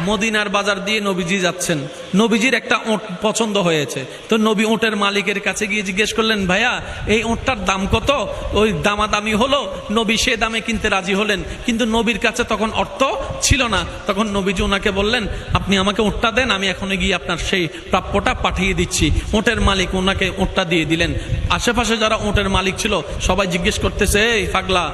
মদিনার বাজার দিয়ে নবীজি যাচ্ছেন, নবীজির একটা ওঁট পছন্দ হয়েছে। তো নবী ওঁটের মালিকের কাছে গিয়ে জিজ্ঞেস করলেন, ভাইয়া এই ওঁটটার দাম কত? ওই দামাদামি হলো, নবী সে দামে কিনতে রাজি হলেন, কিন্তু নবীর কাছে তখন অর্থ ছিল না। তখন নবীজি ওনাকে বললেন, আপনি আমাকে ওঁটটা দেন, আমি এখনই গিয়ে আপনার সেই প্রাপ্যটা পাঠিয়ে দিচ্ছি। ওঁটের মালিক ওনাকে ওঁটটা দিয়ে দিলেন। আশেপাশে যারা ওঁটের মালিক ছিল সবাই জিজ্ঞেস করতেছে, এই পাগলা,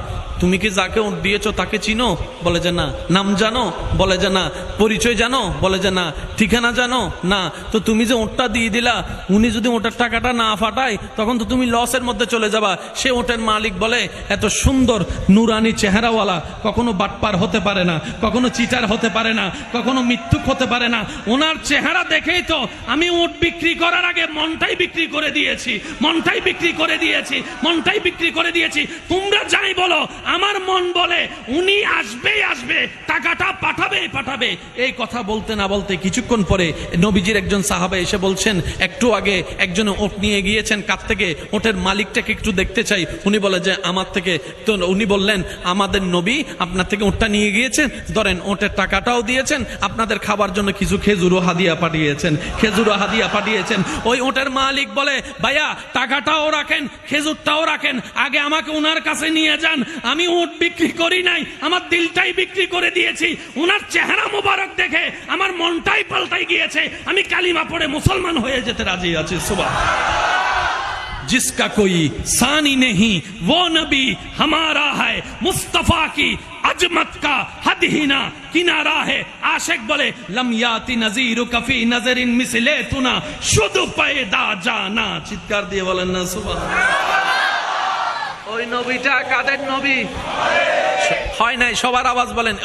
তুমি কি যাকে ওঁট দিয়েছো তাকে চিনো? বলে যে না। নাম জানো? বলে যে না। পরিচয় জানো? বলে যে না। ঠিকানা জানো? না। তো তুমি যে ওঁটটা দিয়ে দিলা, উনি যদি ওঁটের টাকাটা না ফাটায় তখন তো তুমি লসের মধ্যে চলে যাবা। সে ওঁটের মালিক বলে, এত সুন্দর নুরানি চেহারাওয়ালা কখনো বাটপার হতে পারে না, কখনো চিটার হতে পারে না, কখনো মিথ্যুক হতে পারে না। ওনার চেহারা দেখেই তো আমি ওঁট বিক্রি করার আগে মনটাই বিক্রি করে দিয়েছি, মনটাই বিক্রি করে দিয়েছি, মনটাই বিক্রি করে দিয়েছি। তোমরা যাই বলো, আমার মন বলে উনি আসবেই আসবে, টাকাটা পাঠাবেই পাঠাবে। এই কথা বলতে না বলতে কিছুক্ষণ পরে নবীজির একজন সাহাবা এসে বলছেন, একটু আগে একজন ওট নিয়ে গিয়েছেন কাছ থেকে, ওটের মালিকটাকে একটু দেখতে চাই। উনি বলে যে আমার থেকে। তো উনি বললেন, আমাদের নবী আপনার থেকে ওটটা নিয়ে গিয়েছেন, ধরেন ওটের টাকাটাও দিয়েছেন, আপনাদের খাবার জন্য কিছু খেজুরও হাদিয়া পাঠিয়েছেন, খেজুরও হাদিয়া পাঠিয়েছেন। ওই ওটের মালিক বলে, ভাইয়া টাকাটাও রাখেন, খেজুরটাও রাখেন, আগে আমাকে ওনার কাছে নিয়ে যান। আমি উট বিক্রি করি নাই, আমার দিলটাই বিক্রি করে দিয়েছি। ওনার চেহারা মোবারক দেখে আমার মনটাই পাল্টাই গিয়েছে, আমি কালিমা পড়ে মুসলমান হয়ে যেতে রাজি আছি। সুবহান। जिसका कोई सानी नहीं वो नबी हमारा है, मुस्तफा की अजमत का हद ही ना किनारा है। आशिक बोले, लम याति नजीरु कफी नजरिन मिसले तुना शुदु पैदा जाना। चित्कार दिए बोलेन ना सुबहान। ওই নবীটা কাদের নবী? হয় নাই, সবার আওয়াজ বলেন।